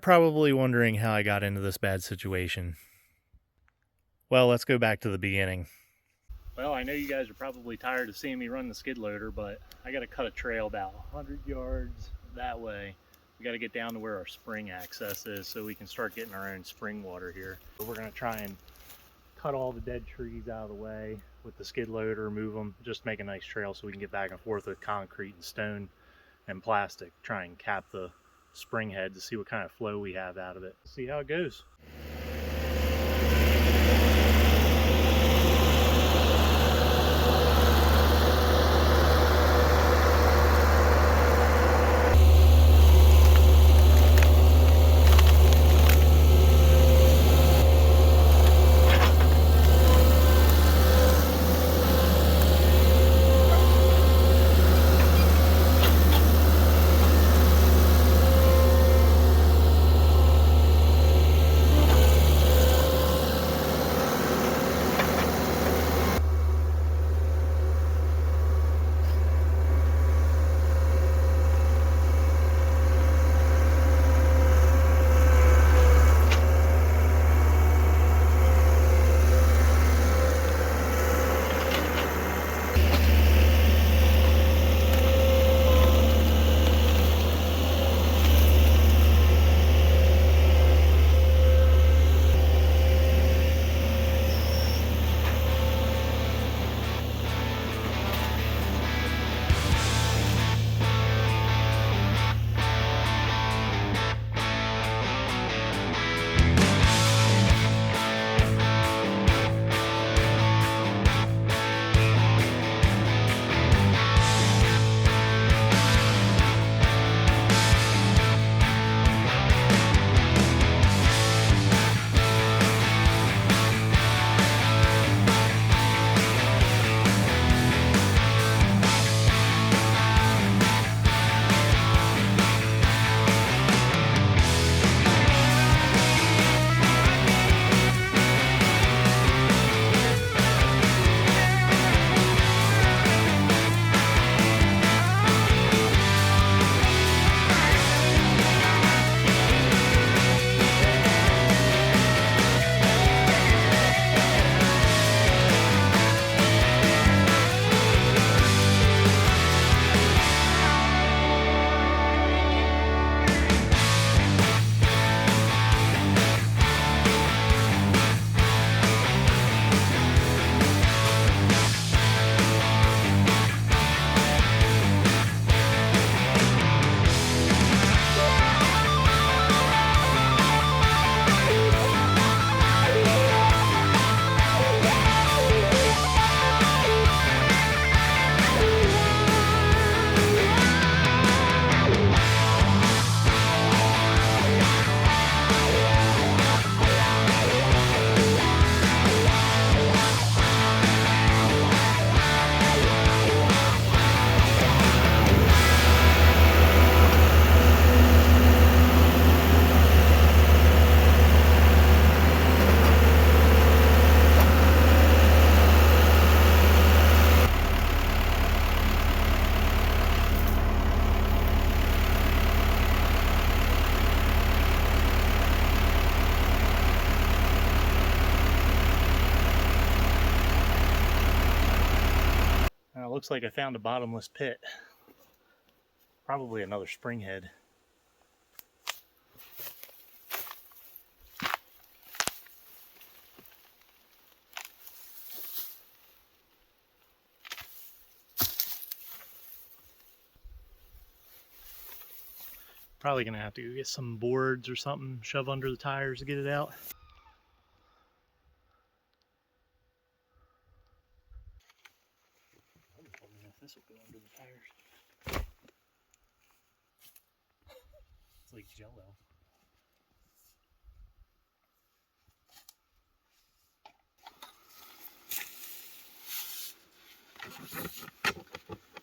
probably wondering how I got into this bad situation. Well, let's go back to the beginning. Well, I know you guys are probably tired of seeing me run the skid loader, but I got to cut a trail about 100 yards that way. We got to get down to where our spring access is so we can start getting our own spring water here. But we're going to try and cut all the dead trees out of the way with the skid loader, move them, just make a nice trail so we can get back and forth with concrete and stone and plastic, try and cap the spring head to see what kind of flow we have out of it. See how it goes. Looks like I found a bottomless pit. Probably another spring head. Probably gonna have to go get some boards or something, shove under the tires to get it out. This will go under the tires. It's like Jello.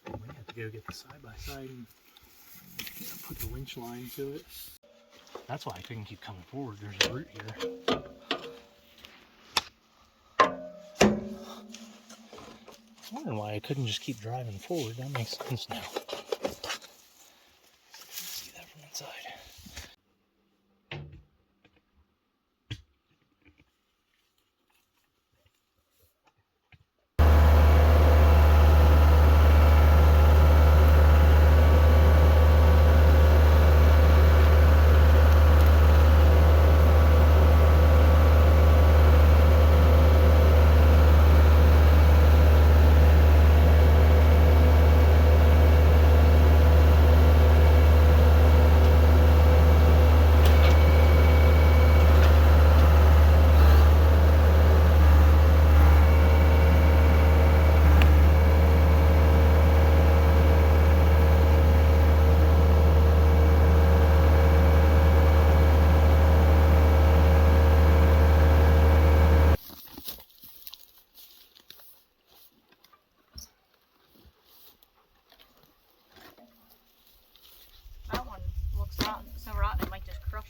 I might have to go get the side-by-side and put the winch line to it. That's why I couldn't keep coming forward. There's a root here. I'm wondering why I couldn't just keep driving forward. That makes sense now. Let's see that from inside.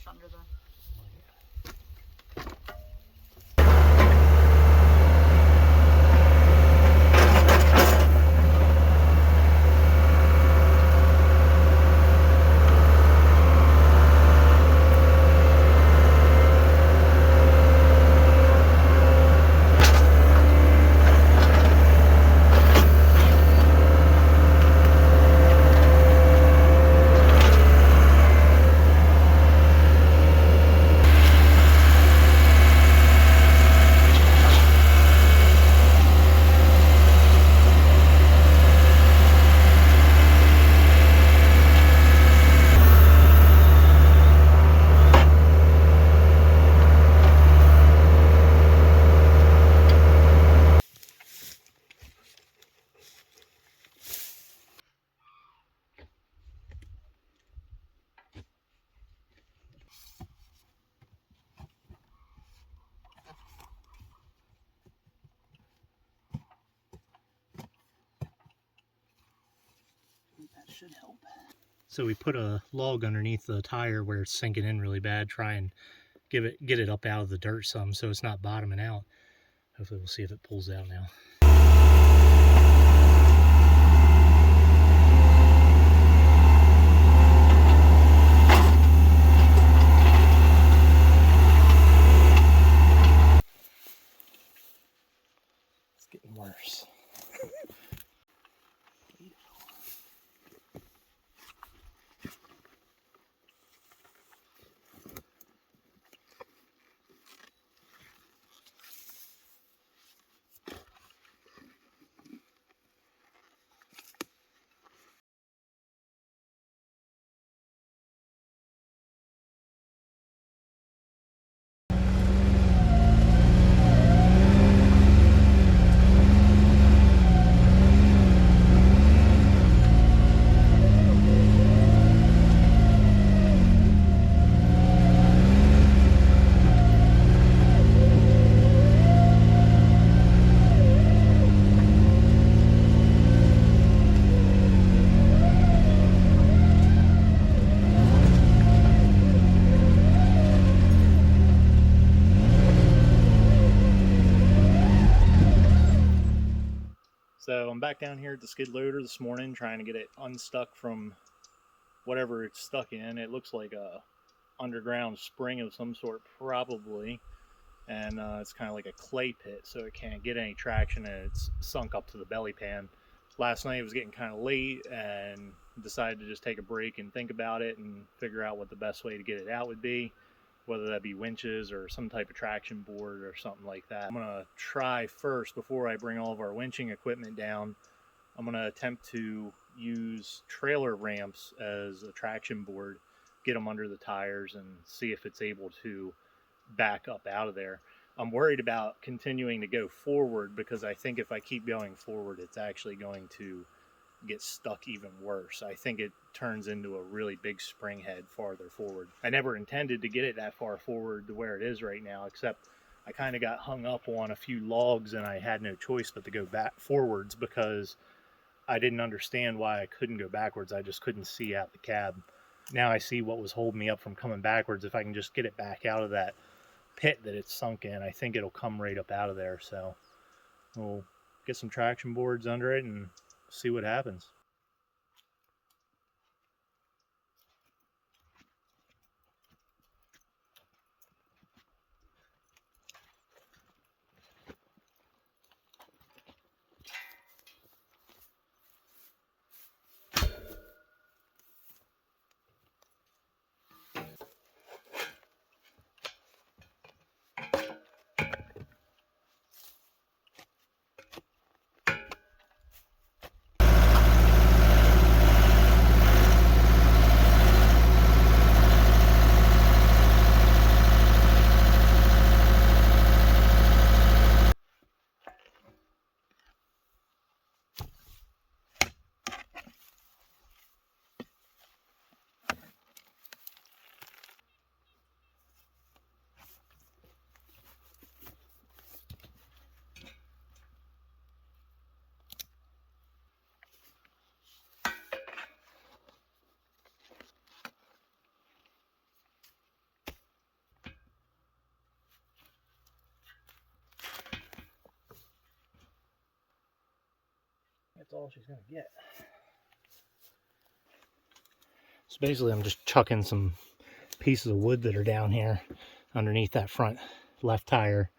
brush under the... That should help. So we put a log underneath the tire where it's sinking in really bad, try and get it up out of the dirt some so it's not bottoming out. Hopefully we'll see if it pulls out now. It's getting worse. So I'm back down here at the skid loader this morning trying to get it unstuck from whatever it's stuck in. It looks like a underground spring of some sort probably, and it's kind of like a clay pit, so it can't get any traction and it's sunk up to the belly pan. Last night it was getting kind of late and decided to just take a break and think about it and figure out what the best way to get it out would be, whether that be winches or some type of traction board or something like that. I'm gonna try first, before I bring all of our winching equipment down, I'm gonna attempt to use trailer ramps as a traction board, get them under the tires and see if it's able to back up out of there. I'm worried about continuing to go forward because I think if I keep going forward, it's actually going to get stuck even worse. I think it turns into a really big spring head farther forward. I never intended to get it that far forward to where it is right now, except I kind of got hung up on a few logs and I had no choice but to go back forwards because I didn't understand why I couldn't go backwards. I just couldn't see out the cab. Now I see what was holding me up from coming backwards. If I can just get it back out of that pit that it's sunk in, I think it'll come right up out of there. So we'll get some traction boards under it and see what happens. That's all she's gonna get. So basically I'm just chucking some pieces of wood that are down here underneath that front left tire,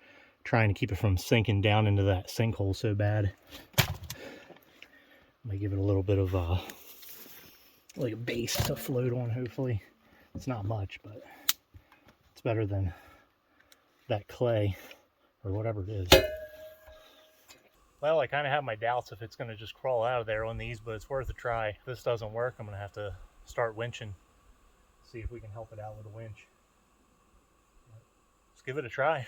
trying to keep it from sinking down into that sinkhole so bad. Might give it a little bit of like a base to float on, hopefully. It's not much, but it's better than that clay or whatever it is. Well, I kind of have my doubts if it's going to just crawl out of there on these, but it's worth a try. If this doesn't work, I'm going to have to start winching, see if we can help it out with a winch. Let's give it a try.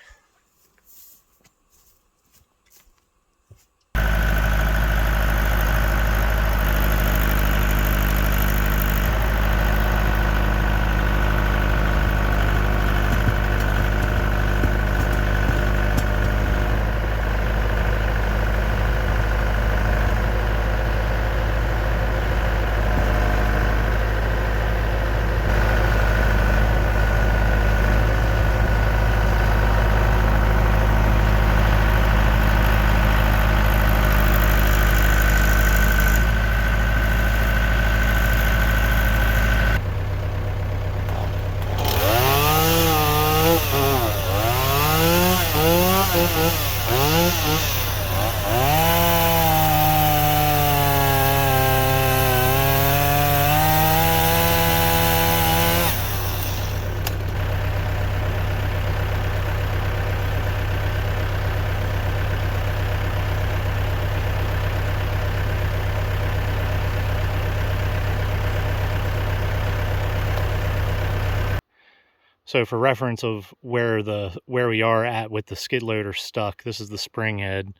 So for reference of where we are at with the skid loader stuck, this is the spring head,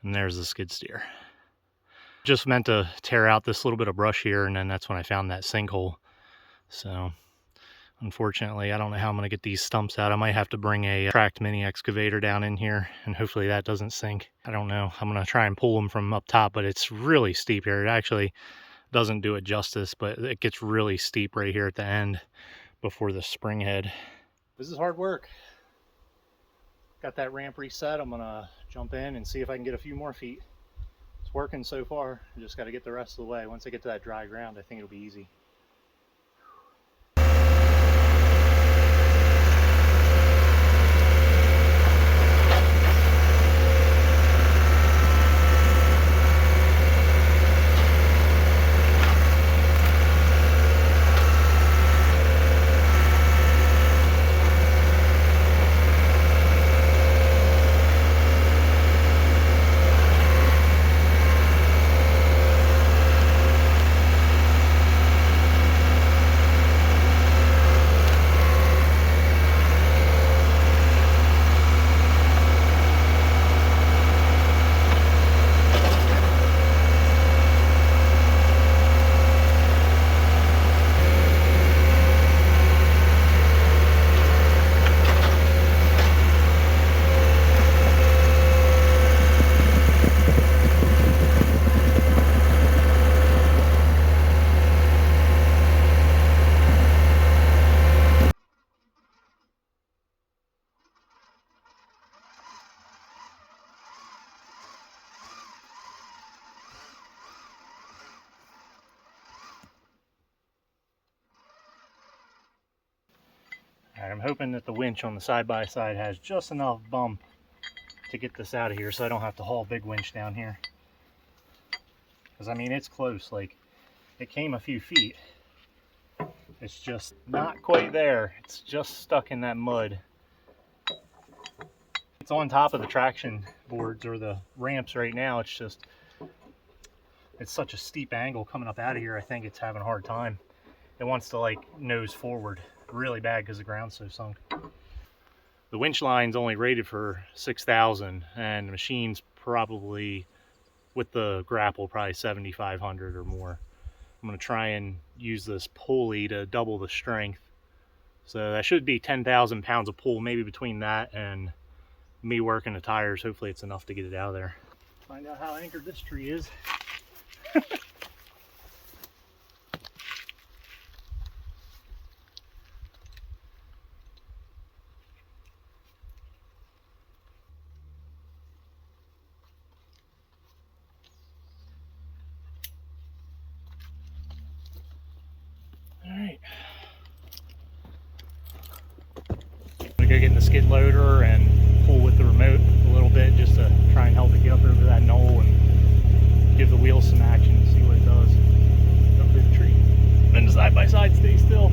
and there's the skid steer. Just meant to tear out this little bit of brush here, and then that's when I found that sinkhole. So unfortunately, I don't know how I'm going to get these stumps out. I might have to bring a tracked mini excavator down in here, and hopefully that doesn't sink. I don't know. I'm going to try and pull them from up top, but it's really steep here. It actually doesn't do it justice, but it gets really steep right here at the end before the spring head. This is hard work. Got that ramp reset. I'm gonna jump in and see if I can get a few more feet. It's working so far. I just got to get the rest of the way. Once I get to that dry ground, I think it'll be easy. Alright, I'm hoping that the winch on the side-by-side has just enough bump to get this out of here so I don't have to haul a big winch down here. Because, I mean, it's close. Like, it came a few feet. It's just not quite there. It's just stuck in that mud. It's on top of the traction boards or the ramps right now. It's just, it's such a steep angle coming up out of here. I think it's having a hard time. It wants to, like, nose forward really bad because the ground's so sunk. The winch line's only rated for 6,000 and the machine's probably, with the grapple, probably 7,500 or more. I'm going to try and use this pulley to double the strength. So that should be 10,000 pounds of pull, maybe between that and me working the tires. Hopefully it's enough to get it out of there. Find out how anchored this tree is. to go get in the skid loader and pull with the remote a little bit just to try and help it get up over that knoll and give the wheels some action and see what it does up through the tree. And the side by side stay still.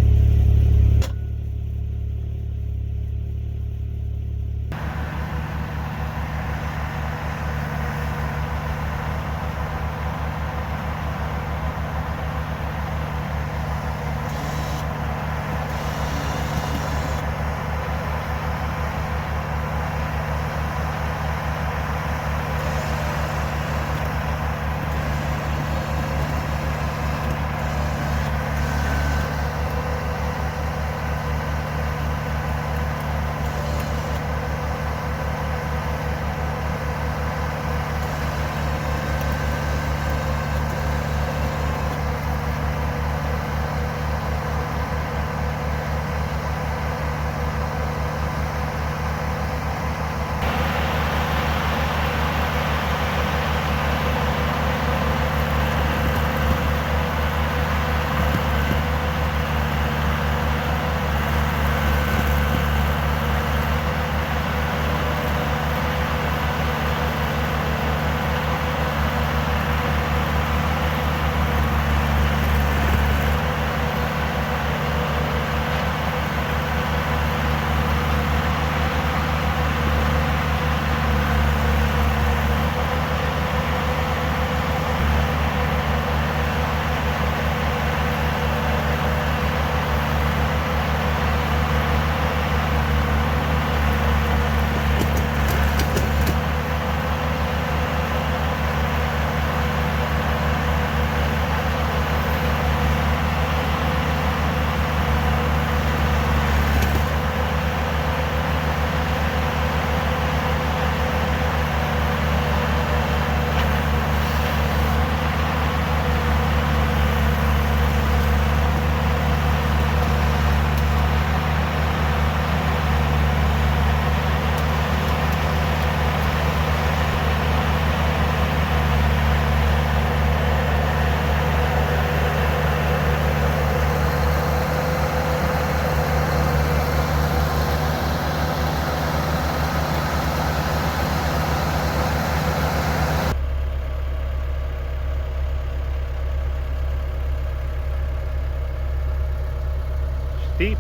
Deep.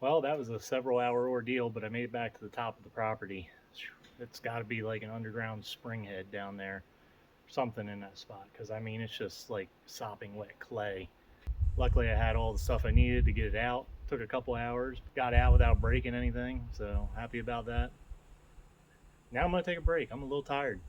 Well, that was a several hour ordeal, but I made it back to the top of the property. It's got to be like an underground spring head down there, something in that spot, because I mean, it's just like sopping wet clay. Luckily, I had all the stuff I needed to get it out. Took a couple hours, got out without breaking anything, so happy about that. Now I'm gonna take a break. I'm a little tired.